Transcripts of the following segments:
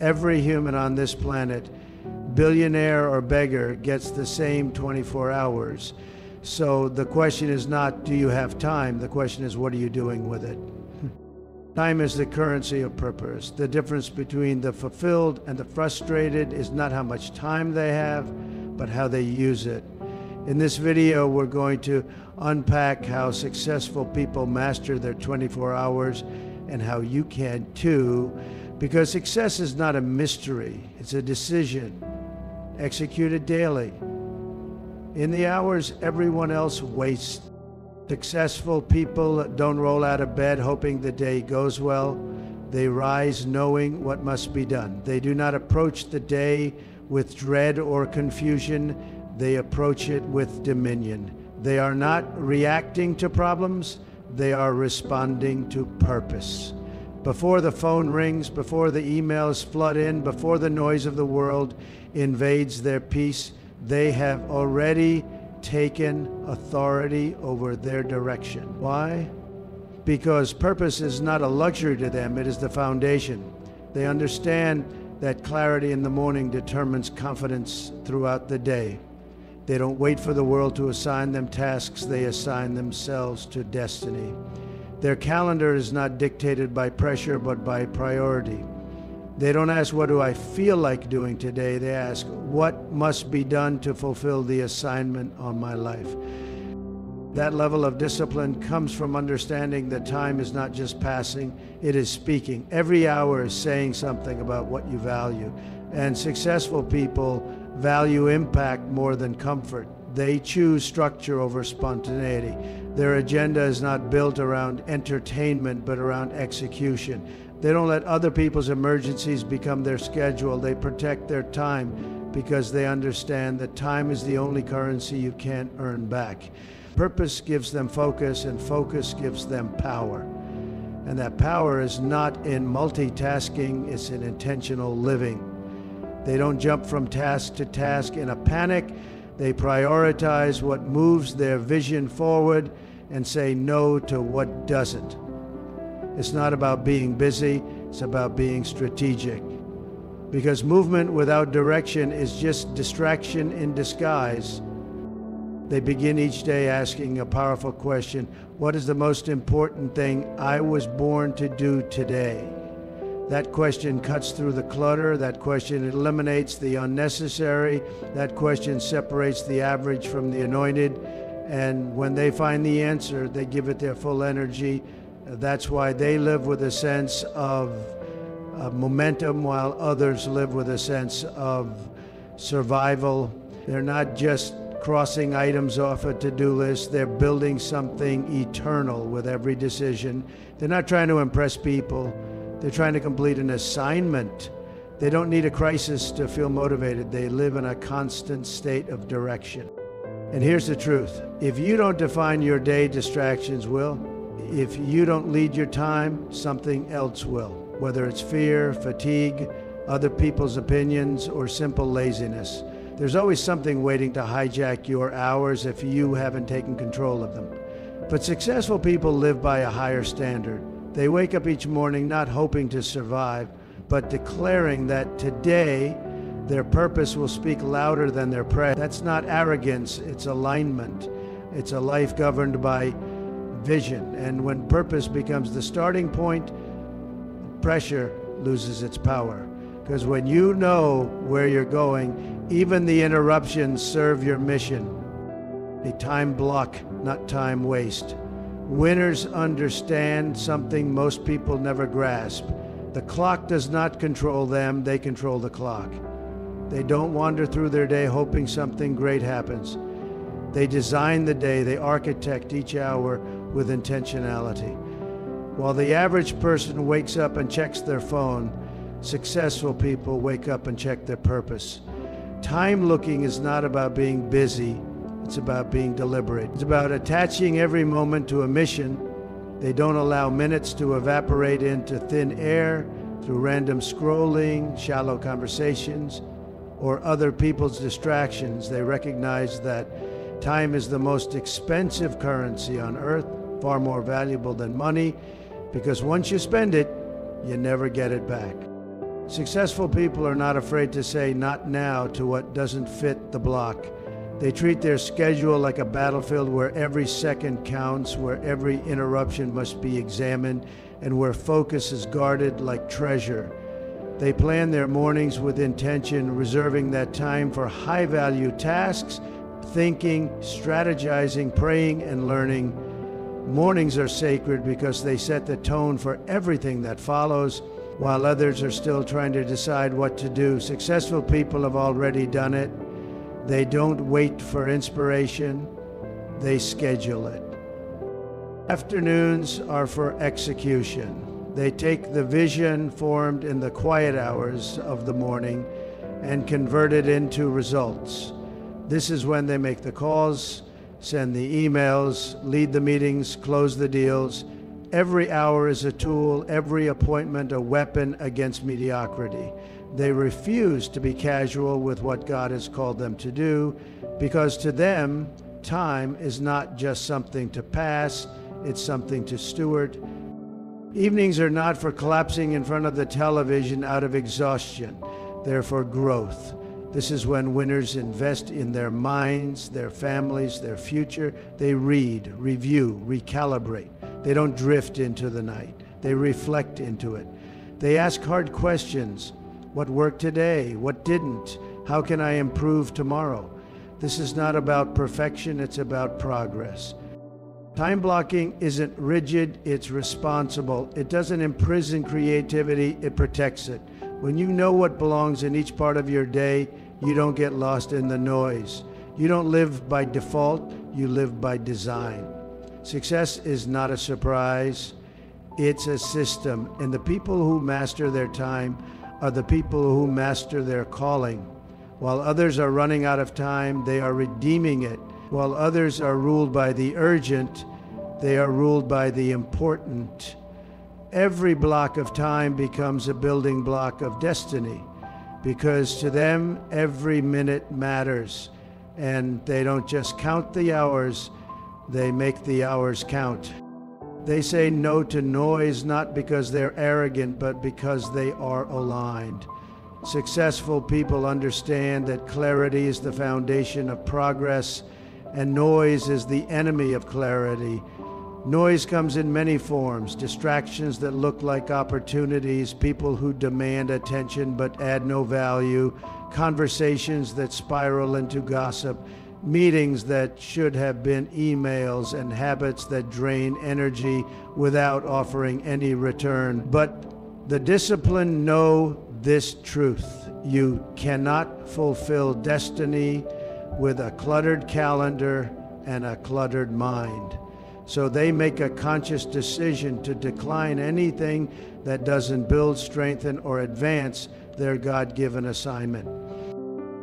Every human on this planet, billionaire or beggar, gets the same 24 hours. So the question is not, do you have time? The question is, what are you doing with it? Time is the currency of purpose. The difference between the fulfilled and the frustrated is not how much time they have, but how they use it. In this video, we're going to unpack how successful people master their 24 hours and how you can too, because success is not a mystery, it's a decision executed daily. In the hours everyone else wastes. Successful people don't roll out of bed hoping the day goes well. They rise knowing what must be done. They do not approach the day with dread or confusion. They approach it with dominion. They are not reacting to problems. They are responding to purpose. Before the phone rings, before the emails flood in, before the noise of the world invades their peace, they have already taken authority over their direction. Why? Because purpose is not a luxury to them, it is the foundation. They understand that clarity in the morning determines confidence throughout the day. They don't wait for the world to assign them tasks, they assign themselves to destiny. Their calendar is not dictated by pressure, but by priority. They don't ask, what do I feel like doing today? They ask, what must be done to fulfill the assignment on my life? That level of discipline comes from understanding that time is not just passing, it is speaking. Every hour is saying something about what you value. And successful people value impact more than comfort. They choose structure over spontaneity. Their agenda is not built around entertainment, but around execution. They don't let other people's emergencies become their schedule. They protect their time because they understand that time is the only currency you can't earn back. Purpose gives them focus, and focus gives them power. And that power is not in multitasking, it's in intentional living. They don't jump from task to task in a panic. They prioritize what moves their vision forward and say no to what doesn't. It's not about being busy, it's about being strategic. Because movement without direction is just distraction in disguise. They begin each day asking a powerful question: what is the most important thing I was born to do today? That question cuts through the clutter. That question eliminates the unnecessary. That question separates the average from the anointed. And when they find the answer, they give it their full energy. That's why they live with a sense of momentum, while others live with a sense of survival. They're not just crossing items off a to-do list. They're building something eternal with every decision. They're not trying to impress people. They're trying to complete an assignment. They don't need a crisis to feel motivated. They live in a constant state of direction. And here's the truth. If you don't define your day, distractions will. If you don't lead your time, something else will. Whether it's fear, fatigue, other people's opinions, or simple laziness. There's always something waiting to hijack your hours if you haven't taken control of them. But successful people live by a higher standard. They wake up each morning not hoping to survive, but declaring that today their purpose will speak louder than their pride. That's not arrogance, it's alignment. It's a life governed by vision. And when purpose becomes the starting point, pressure loses its power. Because when you know where you're going, even the interruptions serve your mission. A time block, not time waste. Winners understand something most people never grasp. The clock does not control them, they control the clock. They don't wander through their day hoping something great happens. They design the day, they architect each hour with intentionality. While the average person wakes up and checks their phone, successful people wake up and check their purpose. Time looking is not about being busy, it's about being deliberate. It's about attaching every moment to a mission. They don't allow minutes to evaporate into thin air through random scrolling, shallow conversations, or other people's distractions. They recognize that time is the most expensive currency on earth, far more valuable than money, because once you spend it, you never get it back. Successful people are not afraid to say not now to what doesn't fit the block. They treat their schedule like a battlefield where every second counts, where every interruption must be examined, and where focus is guarded like treasure. They plan their mornings with intention, reserving that time for high-value tasks, thinking, strategizing, praying, and learning. Mornings are sacred because they set the tone for everything that follows, while others are still trying to decide what to do. Successful people have already done it. They don't wait for inspiration, they schedule it. Afternoons are for execution. They take the vision formed in the quiet hours of the morning and convert it into results. This is when they make the calls, send the emails, lead the meetings, close the deals. Every hour is a tool, every appointment a weapon against mediocrity. They refuse to be casual with what God has called them to do, because to them, time is not just something to pass, it's something to steward. Evenings are not for collapsing in front of the television out of exhaustion. They're for growth. This is when winners invest in their minds, their families, their future. They read, review, recalibrate. They don't drift into the night. They reflect into it. They ask hard questions. What worked today? What didn't? How can I improve tomorrow? This is not about perfection, it's about progress. Time blocking isn't rigid, it's responsible. It doesn't imprison creativity, it protects it. When you know what belongs in each part of your day, you don't get lost in the noise. You don't live by default, you live by design. Success is not a surprise, it's a system. And the people who master their time are the people who master their calling. While others are running out of time, they are redeeming it. While others are ruled by the urgent, they are ruled by the important. Every block of time becomes a building block of destiny, because to them, every minute matters. And they don't just count the hours, they make the hours count. They say no to noise, not because they're arrogant, but because they are aligned. Successful people understand that clarity is the foundation of progress, and noise is the enemy of clarity. Noise comes in many forms: distractions that look like opportunities, people who demand attention but add no value, conversations that spiral into gossip, meetings that should have been emails, and habits that drain energy without offering any return. But the disciplined know this truth: you cannot fulfill destiny with a cluttered calendar and a cluttered mind. So they make a conscious decision to decline anything that doesn't build, strengthen, or advance their God-given assignment.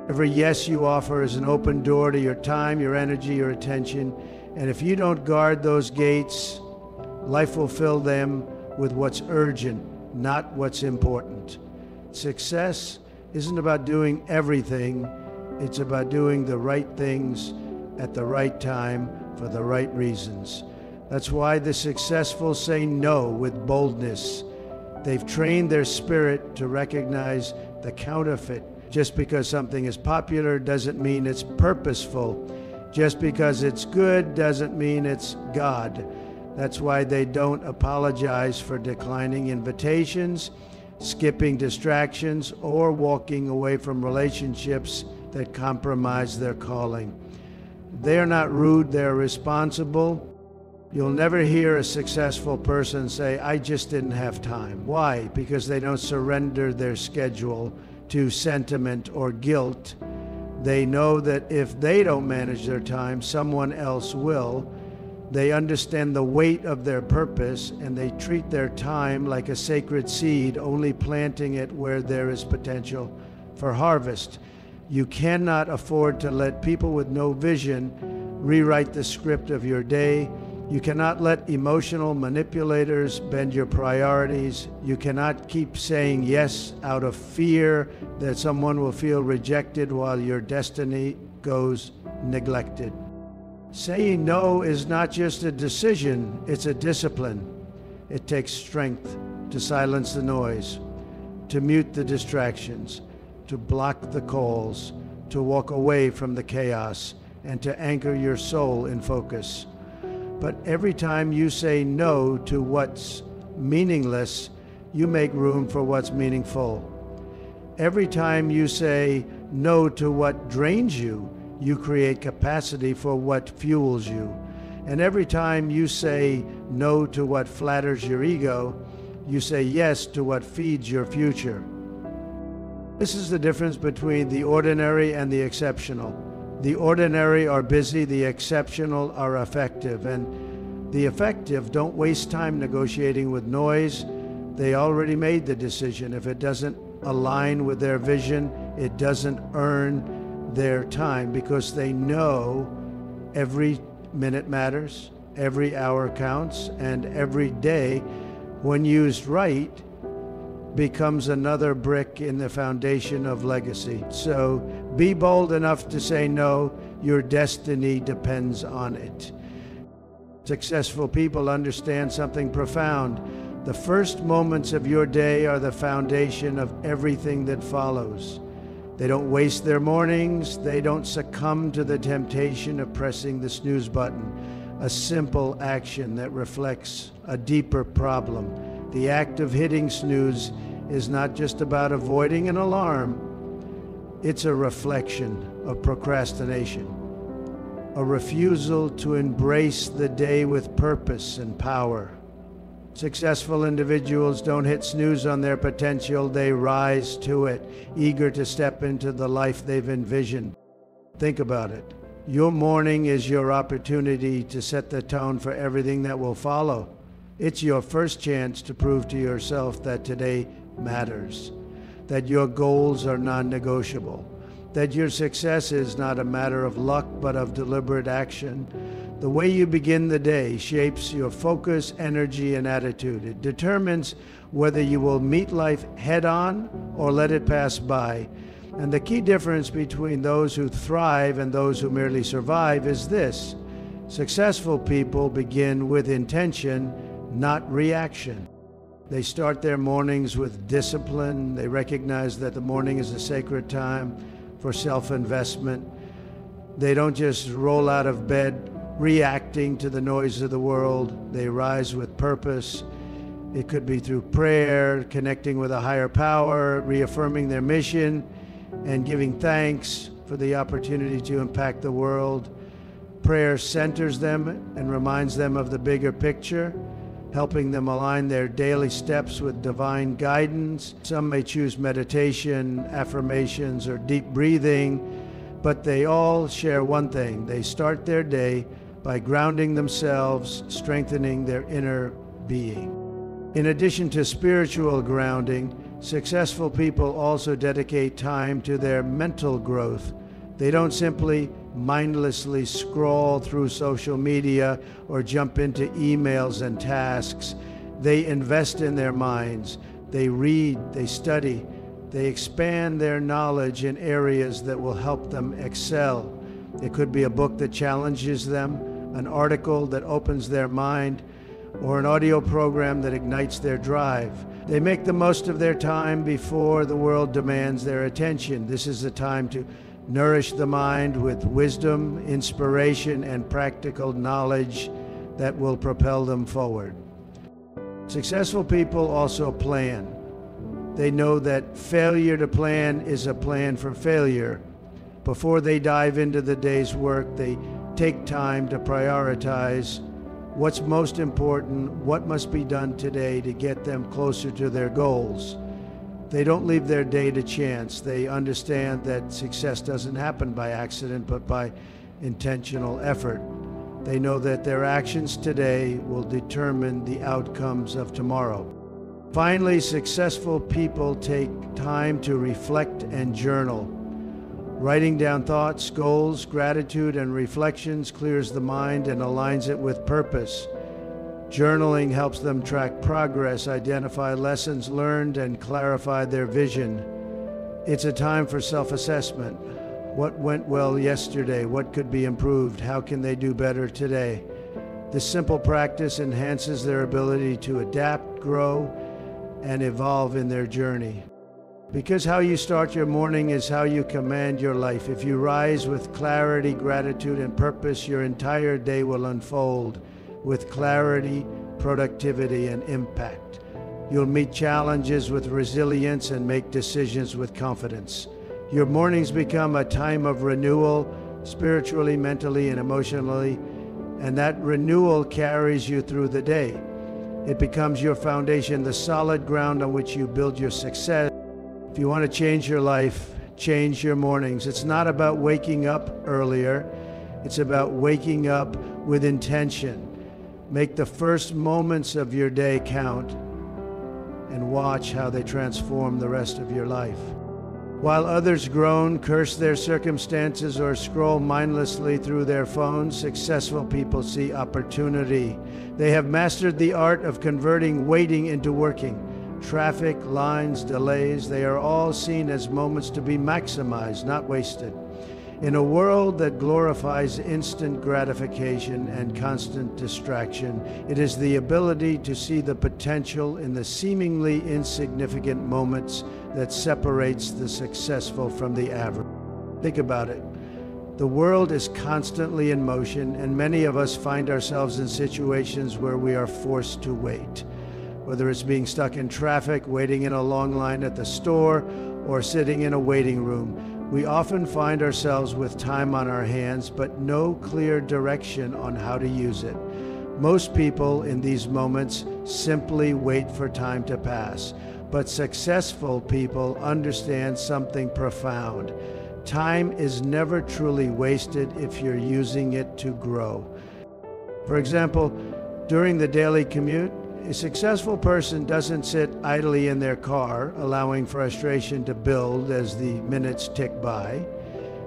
Every yes you offer is an open door to your time, your energy, your attention. And if you don't guard those gates, life will fill them with what's urgent, not what's important. Success isn't about doing everything. It's about doing the right things at the right time for the right reasons. That's why the successful say no with boldness. They've trained their spirit to recognize the counterfeit. Just because something is popular doesn't mean it's purposeful. Just because it's good doesn't mean it's God. That's why they don't apologize for declining invitations, skipping distractions, or walking away from relationships that compromise their calling. They are not rude, they're responsible. You'll never hear a successful person say, "I just didn't have time." Why? Because they don't surrender their schedule to sentiment or guilt. They know that if they don't manage their time, someone else will. They understand the weight of their purpose, and they treat their time like a sacred seed, only planting it where there is potential for harvest. You cannot afford to let people with no vision rewrite the script of your day. You cannot let emotional manipulators bend your priorities. You cannot keep saying yes out of fear that someone will feel rejected while your destiny goes neglected. Saying no is not just a decision, it's a discipline. It takes strength to silence the noise. to mute the distractions, to block the calls, to walk away from the chaos, and to anchor your soul in focus. But every time you say no to what's meaningless, you make room for what's meaningful. Every time you say no to what drains you, you create capacity for what fuels you. And every time you say no to what flatters your ego, you say yes to what feeds your future. This is the difference between the ordinary and the exceptional. The ordinary are busy, the exceptional are effective. And the effective don't waste time negotiating with noise. They already made the decision. If it doesn't align with their vision, it doesn't earn their time, because they know every minute matters, every hour counts, and every day, when used right, becomes another brick in the foundation of legacy. So be bold enough to say no. Your destiny depends on it. Successful people understand something profound. The first moments of your day are the foundation of everything that follows. They don't waste their mornings. They don't succumb to the temptation of pressing the snooze button, a simple action that reflects a deeper problem. The act of hitting snooze is not just about avoiding an alarm. It's a reflection of procrastination, a refusal to embrace the day with purpose and power. Successful individuals don't hit snooze on their potential, they rise to it, eager to step into the life they've envisioned. Think about it. Your morning is your opportunity to set the tone for everything that will follow. It's your first chance to prove to yourself that today matters, that your goals are non-negotiable, that your success is not a matter of luck but of deliberate action. The way you begin the day shapes your focus, energy, and attitude. It determines whether you will meet life head-on or let it pass by. And the key difference between those who thrive and those who merely survive is this: successful people begin with intention, not reaction. They start their mornings with discipline. They recognize that the morning is a sacred time for self-investment. They don't just roll out of bed reacting to the noise of the world. They rise with purpose. It could be through prayer, connecting with a higher power, reaffirming their mission, and giving thanks for the opportunity to impact the world. Prayer centers them and reminds them of the bigger picture, helping them align their daily steps with divine guidance. Some may choose meditation, affirmations, or deep breathing, but they all share one thing: they start their day by grounding themselves, strengthening their inner being. In addition to spiritual grounding, successful people also dedicate time to their mental growth. They don't simply mindlessly scroll through social media or jump into emails and tasks. They invest in their minds. They read, they study, they expand their knowledge in areas that will help them excel. It could be a book that challenges them, an article that opens their mind, or an audio program that ignites their drive. They make the most of their time before the world demands their attention. This is the time to nourish the mind with wisdom, inspiration, and practical knowledge that will propel them forward. Successful people also plan. They know that failure to plan is a plan for failure. Before they dive into the day's work, they take time to prioritize what's most important, what must be done today to get them closer to their goals. They don't leave their day to chance. They understand that success doesn't happen by accident, but by intentional effort. They know that their actions today will determine the outcomes of tomorrow. Finally, successful people take time to reflect and journal. Writing down thoughts, goals, gratitude, and reflections clears the mind and aligns it with purpose. Journaling helps them track progress, identify lessons learned, and clarify their vision. It's a time for self-assessment. What went well yesterday? What could be improved? How can they do better today? This simple practice enhances their ability to adapt, grow, and evolve in their journey. Because how you start your morning is how you command your life. If you rise with clarity, gratitude, and purpose, your entire day will unfold with clarity, productivity, and impact. You'll meet challenges with resilience and make decisions with confidence. Your mornings become a time of renewal, spiritually, mentally, and emotionally, and that renewal carries you through the day. It becomes your foundation, the solid ground on which you build your success. If you want to change your life, change your mornings. It's not about waking up earlier. It's about waking up with intention. Make the first moments of your day count and watch how they transform the rest of your life. While others groan, curse their circumstances, or scroll mindlessly through their phones, successful people see opportunity. They have mastered the art of converting waiting into working. Traffic, lines, delays, they are all seen as moments to be maximized, not wasted. In a world that glorifies instant gratification and constant distraction, it is the ability to see the potential in the seemingly insignificant moments that separates the successful from the average. Think about it. The world is constantly in motion, and many of us find ourselves in situations where we are forced to wait. Whether it's being stuck in traffic, waiting in a long line at the store, or sitting in a waiting room, we often find ourselves with time on our hands, but no clear direction on how to use it. Most people in these moments simply wait for time to pass, but successful people understand something profound. Time is never truly wasted if you're using it to grow. For example, during the daily commute, a successful person doesn't sit idly in their car, allowing frustration to build as the minutes tick by.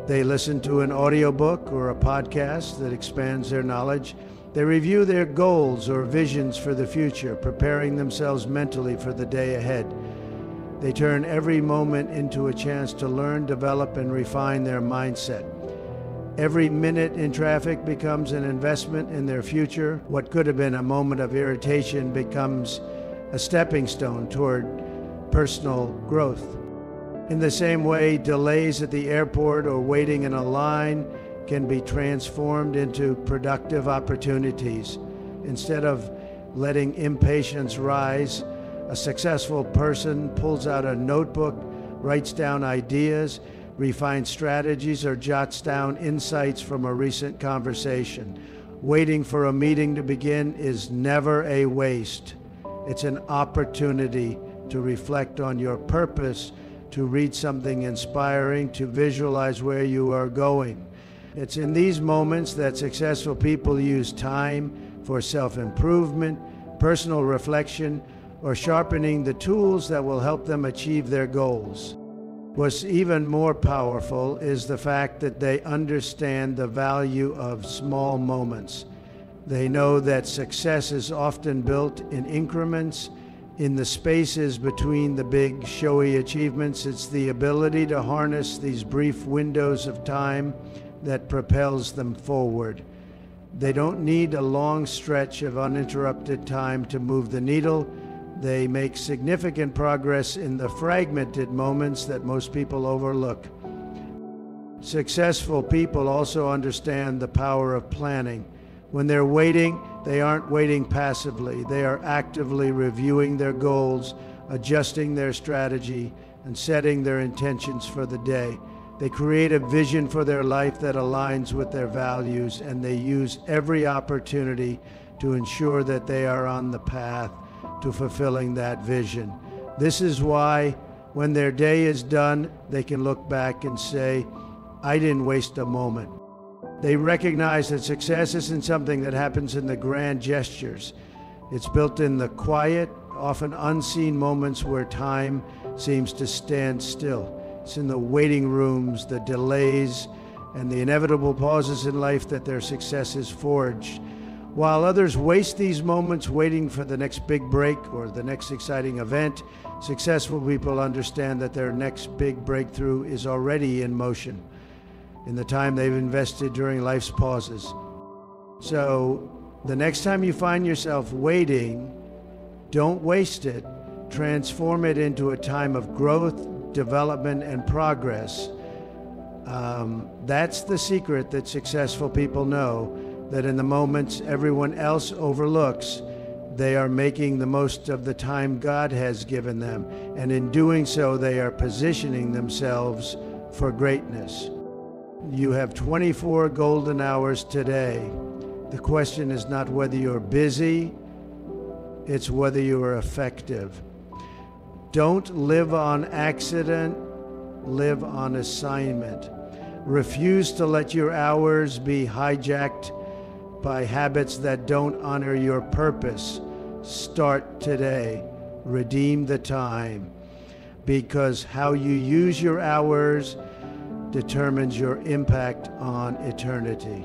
They listen to an audiobook or a podcast that expands their knowledge. They review their goals or visions for the future, preparing themselves mentally for the day ahead. They turn every moment into a chance to learn, develop, and refine their mindset. Every minute in traffic becomes an investment in their future. What could have been a moment of irritation becomes a stepping stone toward personal growth. In the same way, delays at the airport or waiting in a line can be transformed into productive opportunities. Instead of letting impatience rise, a successful person pulls out a notebook, writes down ideas, refines strategies, or jots down insights from a recent conversation. Waiting for a meeting to begin is never a waste. It's an opportunity to reflect on your purpose, to read something inspiring, to visualize where you are going. It's in these moments that successful people use time for self-improvement, personal reflection, or sharpening the tools that will help them achieve their goals. What's even more powerful is the fact that they understand the value of small moments. They know that success is often built in increments, in the spaces between the big, showy achievements. It's the ability to harness these brief windows of time that propels them forward. They don't need a long stretch of uninterrupted time to move the needle. They make significant progress in the fragmented moments that most people overlook. Successful people also understand the power of planning. When they're waiting, they aren't waiting passively. They are actively reviewing their goals, adjusting their strategy, and setting their intentions for the day. They create a vision for their life that aligns with their values, and they use every opportunity to ensure that they are on the path to fulfilling that vision. This is why, when their day is done, they can look back and say, I didn't waste a moment. They recognize that success isn't something that happens in the grand gestures. It's built in the quiet, often unseen moments where time seems to stand still. It's in the waiting rooms, the delays, and the inevitable pauses in life that their success is forged. While others waste these moments waiting for the next big break or the next exciting event, successful people understand that their next big breakthrough is already in motion in the time they've invested during life's pauses. So the next time you find yourself waiting, don't waste it. Transform it into a time of growth, development and progress. That's the secret that successful people know, that in the moments everyone else overlooks, they are making the most of the time God has given them. And in doing so, they are positioning themselves for greatness. You have 24 golden hours today. The question is not whether you're busy, it's whether you are effective. Don't live on accident, live on assignment. Refuse to let your hours be hijacked by habits that don't honor your purpose. Start today. Redeem the time, because how you use your hours determines your impact on eternity.